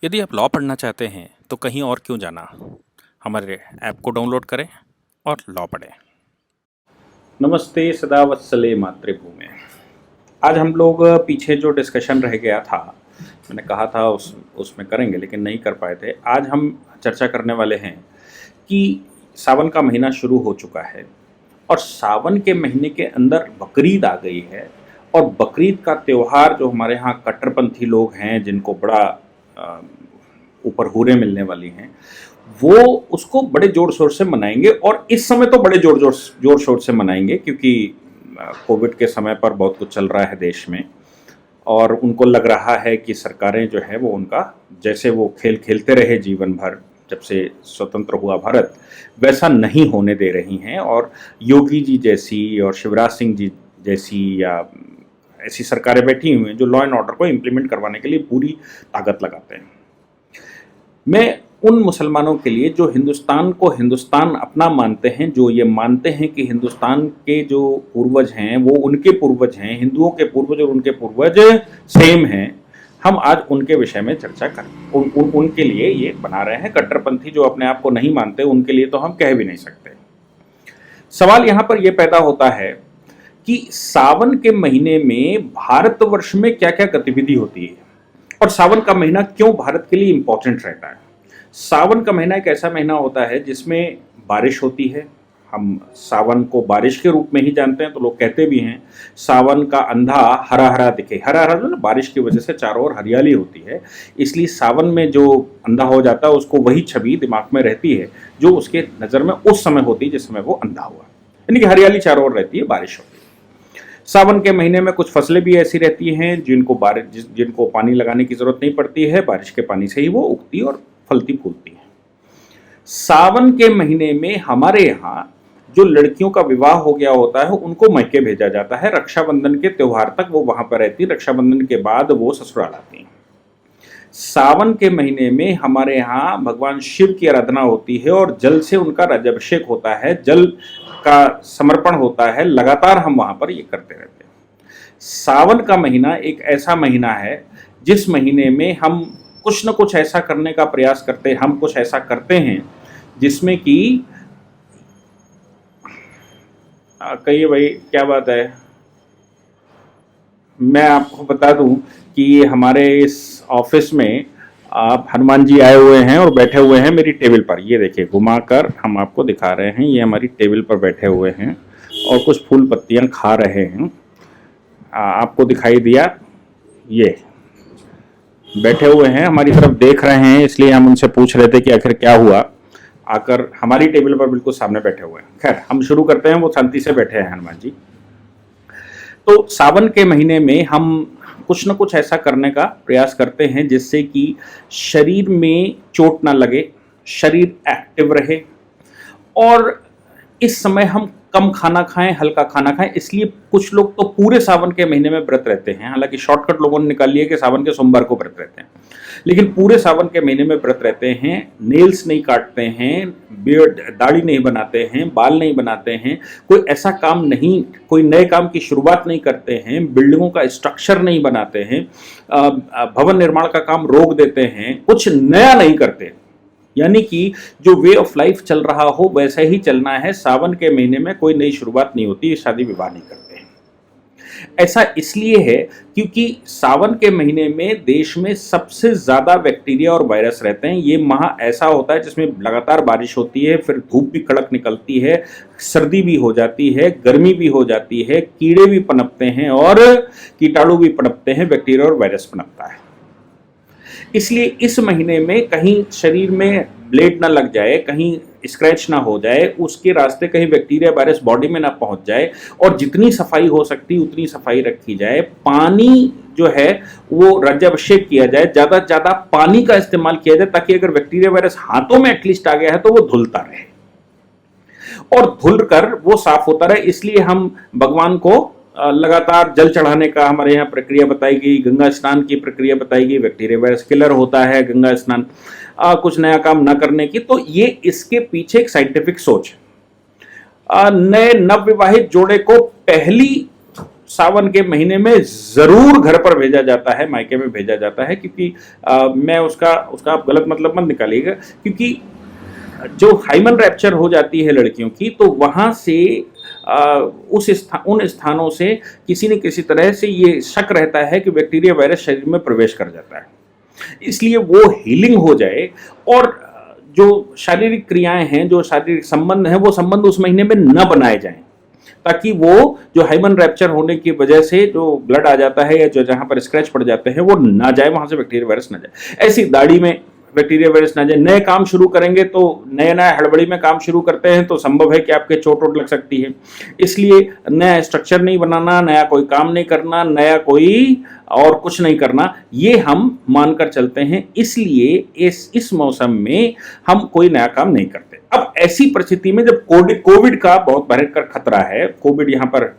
यदि आप लॉ पढ़ना चाहते हैं तो कहीं और क्यों जाना। हमारे ऐप को डाउनलोड करें और लॉ पढ़ें। नमस्ते सदा वत्सले मातृभूमि। आज हम लोग पीछे जो डिस्कशन रह गया था, मैंने कहा था उसमें करेंगे लेकिन नहीं कर पाए थे। आज हम चर्चा करने वाले हैं कि सावन का महीना शुरू हो चुका है और सावन के महीने के अंदर बकरीद आ गई है। और बकरीद का त्यौहार जो हमारे यहाँ कट्टरपंथी लोग हैं, जिनको बड़ा ऊपर हुरे मिलने वाली हैं, वो उसको बड़े जोर शोर से मनाएंगे। और इस समय तो बड़े जोर शोर से मनाएंगे क्योंकि कोविड के समय पर बहुत कुछ चल रहा है देश में, और उनको लग रहा है कि सरकारें जो है वो उनका जैसे वो खेल खेलते रहे जीवन भर जब से स्वतंत्र हुआ भारत, वैसा नहीं होने दे रही हैं। और योगी जी जैसी और शिवराज सिंह जी जैसी या ऐसी सरकारें बैठी हुई हैं जो लॉ एंड ऑर्डर को इम्प्लीमेंट करवाने के लिए पूरी ताकत लगाते हैं। मैं उन मुसलमानों के लिए जो हिंदुस्तान को हिंदुस्तान अपना मानते हैं, जो ये मानते हैं कि हिंदुस्तान के जो पूर्वज हैं वो उनके पूर्वज हैं, हिंदुओं के पूर्वज और उनके पूर्वज सेम हैं, हम आज उनके विषय में चर्चा करें। उनके लिए ये बना रहे हैं। कट्टरपंथी जो अपने आप को नहीं मानते उनके लिए तो हम कह भी नहीं सकते। सवाल यहाँ पर यह पैदा होता है कि सावन के महीने में भारतवर्ष में क्या क्या गतिविधि होती है और सावन का महीना क्यों भारत के लिए इंपॉर्टेंट रहता है। सावन का महीना एक ऐसा महीना होता है जिसमें बारिश होती है। हम सावन को बारिश के रूप में ही जानते हैं, तो लोग कहते भी हैं सावन का अंधा हरा हरा दिखे। हरा हरा जो ना बारिश की वजह से चारों ओर हरियाली होती है, इसलिए सावन में जो अंधा हो जाता है उसको वही छवि दिमाग में रहती है जो उसके नज़र में उस समय होती है जिस समय वो अंधा हुआ, यानी कि हरियाली चारों ओर रहती है, बारिश होती है। सावन के महीने में कुछ फसलें भी ऐसी रहती हैं जिनको पानी लगाने की जरूरत नहीं पड़ती है, बारिश के पानी से ही वो उगती और फलती फूलती है। सावन के महीने में हमारे यहाँ जो लड़कियों का विवाह हो गया होता है उनको मैके भेजा जाता है। रक्षाबंधन के त्यौहार तक वो वहां पर रहती, रक्षाबंधन के बाद वो ससुराल आती हैं। सावन के महीने में हमारे यहाँ भगवान शिव की आराधना होती है और जल से उनका राज्याभिषेक होता है, जल का समर्पण होता है। लगातार हम वहां पर ये करते रहते हैं। सावन का महीना एक ऐसा महीना है जिस महीने में हम कुछ न कुछ ऐसा करने का प्रयास करते हैं, हम कुछ ऐसा करते हैं जिसमें कि कहिए भाई क्या बात है। मैं आपको बता दूं कि ये हमारे इस ऑफिस में आप हनुमान जी आए हुए हैं और बैठे हुए हैं मेरी टेबल पर। ये देखिए, घुमाकर हम आपको दिखा रहे हैं, ये हमारी टेबल पर बैठे हुए हैं और कुछ फूल पत्तियां खा रहे हैं। आपको दिखाई दिया, ये बैठे हुए हैं हमारी तरफ देख रहे हैं, इसलिए हम उनसे पूछ रहे थे कि आखिर क्या हुआ। आकर हमारी टेबल पर बिल्कुल सामने बैठे हुए हैं। खैर, हम शुरू करते हैं, वो शांति से बैठे हैं हनुमान जी। तो सावन के महीने में हम कुछ न कुछ ऐसा करने का प्रयास करते हैं जिससे कि शरीर में चोट ना लगे, शरीर एक्टिव रहे, और इस समय हम कम खाना खाएं, हल्का खाना खाएं। इसलिए कुछ लोग तो पूरे सावन के महीने में व्रत रहते हैं। हालांकि शॉर्टकट लोगों ने निकाल लिया कि सावन के सोमवार को व्रत रहते हैं, लेकिन पूरे सावन के महीने में व्रत रहते हैं। नेल्स नहीं काटते हैं, बियर्ड दाढ़ी नहीं बनाते हैं, बाल नहीं बनाते हैं, कोई ऐसा काम नहीं, कोई नए काम की शुरुआत नहीं करते हैं, बिल्डिंगों का स्ट्रक्चर नहीं बनाते हैं, भवन निर्माण का काम रोक देते हैं, कुछ नया नहीं करते। यानी कि जो वे ऑफ लाइफ चल रहा हो वैसा ही चलना है। सावन के महीने में कोई नई शुरुआत नहीं होती, शादी विवाह नहीं करते हैं। ऐसा इसलिए है क्योंकि सावन के महीने में देश में सबसे ज्यादा बैक्टीरिया और वायरस रहते हैं। ये माह ऐसा होता है जिसमें लगातार बारिश होती है, फिर धूप भी कड़क निकलती है, सर्दी भी हो जाती है, गर्मी भी हो जाती है, कीड़े भी पनपते हैं और कीटाणु भी पनपते हैं, बैक्टीरिया और वायरस पनपता है। इसलिए इस महीने में कहीं शरीर में ब्लेड ना लग जाए, कहीं स्क्रैच ना हो जाए, उसके रास्ते कहीं बैक्टीरिया वायरस बॉडी में ना पहुंच जाए, और जितनी सफाई हो सकती उतनी सफाई रखी जाए। पानी जो है वो राज्याभिषेक किया जाए, ज़्यादा से ज़्यादा पानी का इस्तेमाल किया जाए ताकि अगर बैक्टीरिया वायरस हाथों में एटलीस्ट आ गया है तो वो धुलता रहे और धुल कर वो साफ होता रहे। इसलिए हम भगवान को लगातार जल चढ़ाने का हमारे यहाँ प्रक्रिया बताई गई, गंगा स्नान की प्रक्रिया बताई गई। बैक्टीरिया वायरस किलर होता है गंगा स्नान, कुछ नया काम न करने की। तो ये इसके पीछे एक साइंटिफिक सोच है। नए नवविवाहित जोड़े को पहली सावन के महीने में ज़रूर घर पर भेजा जाता है, मायके में भेजा जाता है, क्योंकि मैं उसका आप गलत मतलब मत निकालिएगा, क्योंकि जो हाइमन रैप्चर हो जाती है लड़कियों की, तो वहाँ से उन स्थानों से किसी न किसी तरह से ये शक रहता है कि बैक्टीरिया वायरस शरीर में प्रवेश कर जाता है। इसलिए वो हीलिंग हो जाए और जो शारीरिक क्रियाएं हैं, जो शारीरिक संबंध हैं, वो संबंध उस महीने में न बनाए जाएं, ताकि वो जो हाइमन रैप्चर होने की वजह से जो ब्लड आ जाता है या जो जहां पर स्क्रैच पड़ जाते हैं वो ना जाए, वहां से बैक्टीरिया वायरस ना जाए। ऐसी दाढ़ी में बैक्टीरिया वायरस ना जाए। नए काम शुरू करेंगे तो नया हड़बड़ी में काम शुरू करते हैं तो संभव है कि आपके चोट वोट लग सकती है। इसलिए नया स्ट्रक्चर नहीं बनाना, नया कोई काम नहीं करना, नया कोई और कुछ नहीं करना, ये हम मानकर चलते हैं। इसलिए इस मौसम में हम कोई नया काम नहीं करते। अब ऐसी परिस्थिति में जब कोविड का बहुत भयंकर खतरा है, कोविड यहाँ पर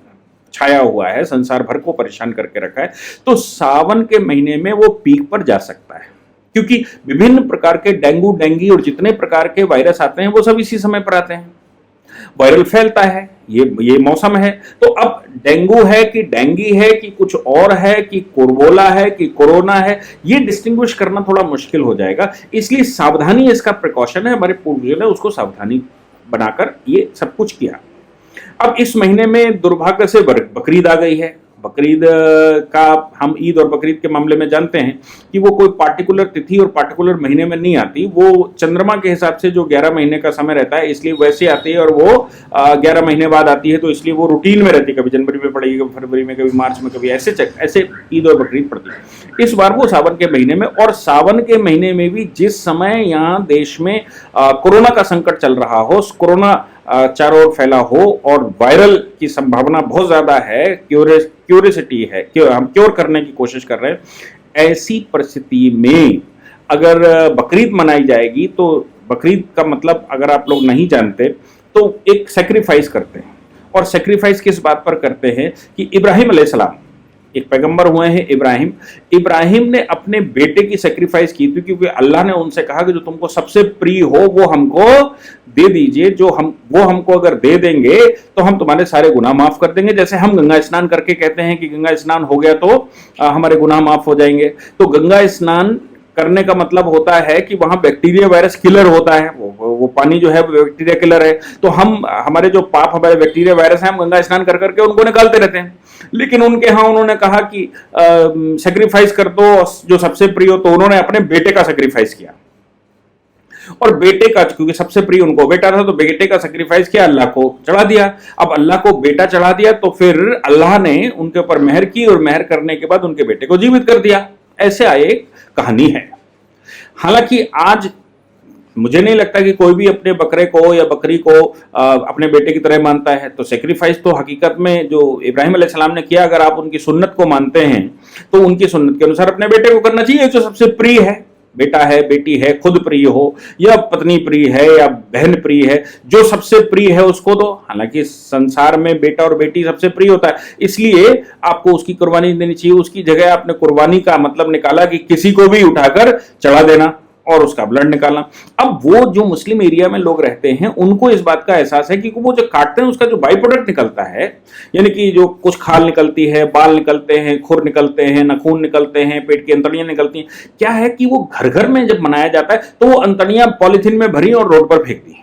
छाया हुआ है, संसार भर को परेशान करके रखा है, तो सावन के महीने में वो पीक पर जा सकता है, क्योंकि विभिन्न प्रकार के डेंगू और जितने प्रकार के वायरस आते हैं वो सब इसी समय पर आते हैं। वायरल फैलता है, ये मौसम है। तो अब डेंगू है कि डेंगी है कि कुछ और है कि कोरबोला है कि कोरोना है, ये डिस्टिंग्विश करना थोड़ा मुश्किल हो जाएगा। इसलिए सावधानी इसका प्रिकॉशन है। हमारे पूर्वजों ने उसको सावधानी बनाकर ये सब कुछ किया। अब इस महीने में दुर्भाग्य से बकरीद आ गई है। बकरीद का हम ईद और बकरीद के मामले में जानते हैं कि वो कोई पार्टिकुलर तिथि और पार्टिकुलर महीने में नहीं आती, वो चंद्रमा के हिसाब से जो 11 महीने का समय रहता है इसलिए वैसे आती है, और वो 11 महीने बाद आती है, तो इसलिए वो रूटीन में रहती है। कभी जनवरी में पड़ेगी, कभी फरवरी में, कभी मार्च में, कभी ऐसे ईद और बकरीद पड़ती है। इस बार वो सावन के महीने में, और सावन के महीने में भी जिस समय यहाँ देश में कोरोना का संकट चल रहा हो, कोरोना चारों ओर फैला हो और वायरल की संभावना बहुत ज्यादा है, क्यूरियोसिटी है, हम क्योर करने की कोशिश कर रहे हैं, ऐसी परिस्थिति में अगर बकरीद मनाई जाएगी तो बकरीद का मतलब अगर आप लोग नहीं जानते तो एक सेक्रीफाइस करते हैं। और सेक्रीफाइस किस बात पर करते हैं कि इब्राहिम अलैहिस्सलाम एक पैगंबर हुए हैं। इब्राहिम ने अपने बेटे की सेक्रीफाइस की थी, क्योंकि अल्लाह ने उनसे कहा कि जो तुमको सबसे प्रिय हो वो हमको दे दीजिए, वो हमको अगर दे देंगे तो हम तुम्हारे सारे गुनाह माफ कर देंगे। जैसे हम गंगा स्नान करके कहते हैं कि गंगा स्नान हो गया तो हमारे गुनाह माफ हो जाएंगे, तो गंगा स्नान करने का मतलब होता है कि वहां बैक्टीरिया वायरस किलर होता है, वो पानी जो है बैक्टीरिया किलर है, तो हमारे जो पाप, हमारे बैक्टीरिया वायरस है, हम गंगा स्नान कर करके उनको निकालते रहते हैं। लेकिन उनके यहाँ उन्होंने कहा कि सेक्रीफाइस कर दो जो सबसे प्रिय हो, तो उन्होंने अपने बेटे का सेक्रीफाइस किया। और बेटे का, क्योंकि सबसे प्रिय उनको बेटा था, तो बेटे का सेक्रीफाइस किया, अल्लाह को चढ़ा दिया। अब अल्लाह को बेटा चढ़ा दिया तो फिर अल्लाह ने उनके ऊपर मेहर की, और मेहर करने के बाद उनके बेटे को जीवित कर दिया। ऐसे एक कहानी है। हालांकि आज मुझे नहीं लगता कि कोई भी अपने बकरे को या बकरी को अपने बेटे की तरह मानता है। तो सेक्रीफाइस तो हकीकत में जो इब्राहिम अलैहिस्सलाम ने किया, अगर आप उनकी सुन्नत को मानते हैं तो उनकी सुन्नत के अनुसार अपने बेटे को करना चाहिए, जो सबसे प्रिय है। बेटा है, बेटी है, खुद प्रिय हो या पत्नी प्रिय है या बहन प्रिय है, जो सबसे प्रिय है उसको दो। हालांकि संसार में बेटा और बेटी सबसे प्रिय होता है, इसलिए आपको उसकी कुर्बानी देनी चाहिए। उसकी जगह आपने कुर्बानी का मतलब निकाला कि किसी को भी उठाकर चढ़ा देना और उसका ब्लड निकालना। अब वो जो मुस्लिम एरिया में लोग रहते हैं उनको इस बात का एहसास है कि वो जो काटते हैं उसका जो बाई प्रोडक्ट निकलता है, यानी कि जो कुछ खाल निकलती है, बाल निकलते हैं, खुर निकलते हैं, नाखून निकलते हैं, पेट की अंतड़ियां निकलती हैं, क्या है कि वो घर घर में जब मनाया जाता है तो वो अंतड़ियां पॉलिथीन में भरी और रोड पर फेंक दी।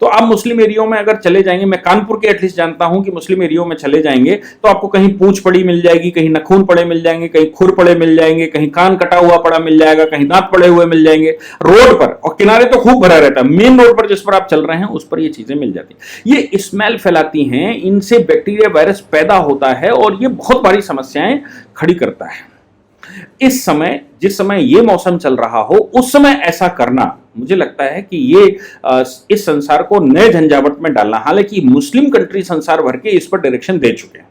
तो आप मुस्लिम एरियो में अगर चले जाएंगे, मैं कानपुर के एटलीस्ट जानता हूं कि मुस्लिम एरियो में चले जाएंगे तो आपको कहीं पूंछ पड़ी मिल जाएगी, कहीं नखून पड़े मिल जाएंगे, कहीं खुर पड़े मिल जाएंगे, कहीं कान कटा हुआ पड़ा मिल जाएगा, कहीं दांत पड़े हुए मिल जाएंगे रोड पर। और किनारे तो खूब भरा रहता है, मेन रोड पर जिस पर आप चल रहे हैं उस पर ये चीजें मिल जाती हैं। ये स्मेल फैलाती हैं, इनसे बैक्टीरिया वायरस पैदा होता है और ये बहुत बड़ी समस्याएं खड़ी करता है। इस समय, जिस समय ये मौसम चल रहा हो, उस समय ऐसा करना मुझे लगता है कि ये इस संसार को नए झंझावट में डालना। हालांकि मुस्लिम कंट्री संसार भर के इस पर डायरेक्शन दे चुके हैं।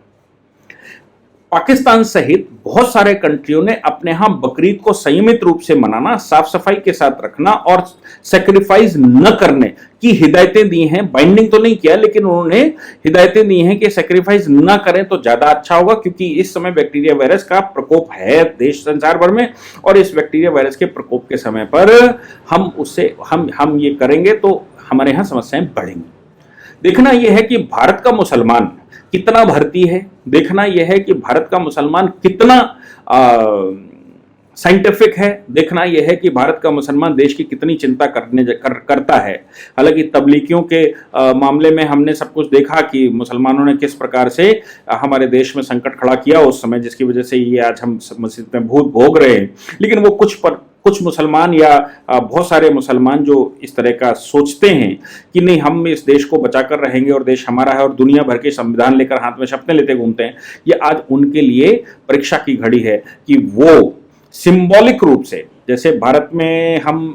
पाकिस्तान सहित बहुत सारे कंट्रियों ने अपने यहां बकरीद को संयमित रूप से मनाना, साफ सफाई के साथ रखना और सेक्रीफाइस न करने की हिदायतें दी हैं। बाइंडिंग तो नहीं किया, लेकिन उन्होंने हिदायतें दी हैं कि सेक्रीफाइस न करें तो ज्यादा अच्छा होगा, क्योंकि इस समय बैक्टीरिया वायरस का प्रकोप है देश संसार भर में, और इस बैक्टीरिया वायरस के प्रकोप के समय पर हम ये करेंगे तो हमारे यहां समस्याएं बढ़ेंगी। देखना यह है कि भारत का मुसलमान कितना भरती है, देखना यह है कि भारत का मुसलमान कितना साइंटिफिक है, देखना यह है कि भारत का मुसलमान देश की कितनी चिंता करता है। हालांकि तबलीगियों के मामले में हमने सब कुछ देखा कि मुसलमानों ने किस प्रकार से हमारे देश में संकट खड़ा किया उस समय, जिसकी वजह से ये आज हम मस्जिद में भूत भोग रहे हैं। लेकिन वो कुछ मुसलमान या बहुत सारे मुसलमान जो इस तरह का सोचते हैं कि नहीं हम इस देश को बचाकर रहेंगे और देश हमारा है और दुनिया भर के संविधान लेकर हाथ में शपथें लेते घूमते हैं, ये आज उनके लिए परीक्षा की घड़ी है कि वो सिंबॉलिक रूप से, जैसे भारत में हम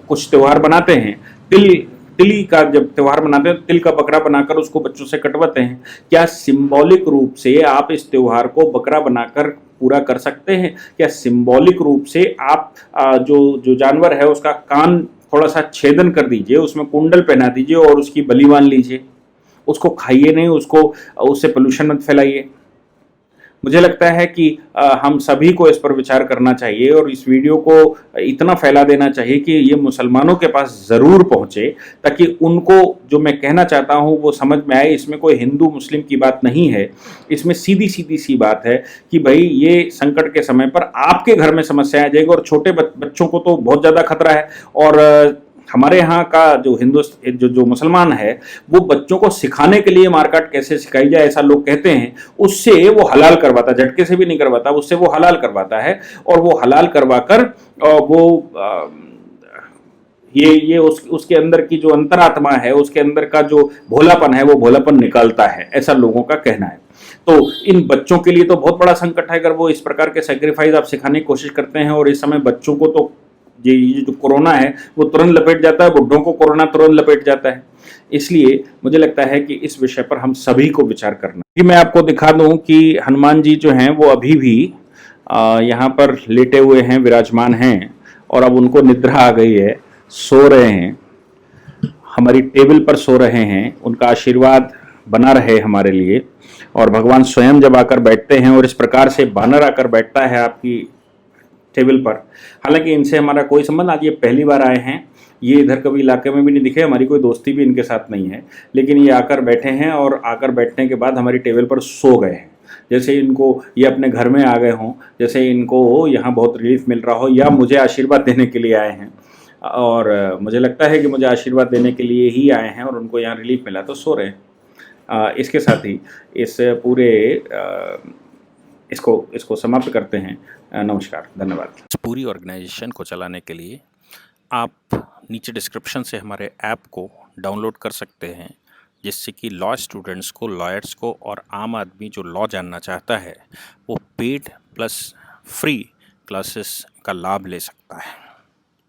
कुछ त्यौहार बनाते हैं, तिल का जब त्यौहार मनाते हैं तिल का बकरा बनाकर उसको बच्चों से कटवाते हैं, क्या सिंबॉलिक रूप से आप इस त्यौहार को बकरा बनाकर पूरा कर सकते हैं? क्या सिंबॉलिक रूप से आप जो जानवर है उसका कान थोड़ा सा छेदन कर दीजिए, उसमें कुंडल पहना दीजिए और उसकी बलि मान लीजिए, उसको खाइए नहीं, उससे पोल्यूशन मत फैलाइए। मुझे लगता है कि हम सभी को इस पर विचार करना चाहिए और इस वीडियो को इतना फैला देना चाहिए कि ये मुसलमानों के पास ज़रूर पहुँचे, ताकि उनको जो मैं कहना चाहता हूँ वो समझ में आए। इसमें कोई हिंदू मुस्लिम की बात नहीं है, इसमें सीधी सीधी सी बात है कि भाई ये संकट के समय पर आपके घर में समस्या आ जाएगी और छोटे बच्चों को तो बहुत ज़्यादा खतरा है। और हमारे यहाँ का जो मुसलमान है वो बच्चों को सिखाने के लिए मारकाट कैसे सिखाई जाए ऐसा लोग कहते हैं, उससे वो हलाल करवाता, झटके से भी नहीं करवाता, उससे वो हलाल करवाता है। और वो हलाल करवाकर वो ये उसके अंदर की जो अंतरात्मा है, उसके अंदर का जो भोलापन है वो भोलापन निकालता है, ऐसा लोगों का कहना है। तो इन बच्चों के लिए तो बहुत बड़ा संकट है अगर वो इस प्रकार के सेक्रीफाइस आप सिखाने की कोशिश करते हैं। और इस समय बच्चों को तो ये जो कोरोना है वो तुरंत लपेट जाता है, बुढ़ों को कोरोना तुरंत लपेट जाता है। इसलिए मुझे लगता है कि इस विषय पर हम सभी को विचार करना। कि मैं आपको दिखा दूं कि हनुमान जी जो हैं वो अभी भी यहाँ पर लेटे हुए हैं, विराजमान हैं और अब उनको निद्रा आ गई है, सो रहे हैं, हमारी टेबल पर सो रहे हैं। उनका आशीर्वाद बना रहे हमारे लिए। और भगवान स्वयं जब आकर बैठते हैं और इस प्रकार से बानर आकर बैठता है आपकी टेबल पर, हालांकि इनसे हमारा कोई संबंध, आज ये पहली बार आए हैं, ये इधर कभी इलाके में भी नहीं दिखे, हमारी कोई दोस्ती भी इनके साथ नहीं है, लेकिन ये आकर बैठे हैं और आकर बैठने के बाद हमारी टेबल पर सो गए हैं। जैसे इनको ये अपने घर में आ गए हों, जैसे इनको यहाँ बहुत रिलीफ मिल रहा हो, या मुझे आशीर्वाद देने के लिए आए हैं। और मुझे लगता है कि मुझे आशीर्वाद देने के लिए ही आए हैं और उनको यहाँ रिलीफ मिला तो सो रहे हैं। इसके साथ ही इस पूरे इसको समाप्त करते हैं। नमस्कार, धन्यवाद। इस पूरी ऑर्गेनाइजेशन को चलाने के लिए आप नीचे डिस्क्रिप्शन से हमारे ऐप को डाउनलोड कर सकते हैं, जिससे कि लॉ स्टूडेंट्स को, लॉयर्स को और आम आदमी जो लॉ जानना चाहता है वो पेड प्लस फ्री क्लासेस का लाभ ले सकता है।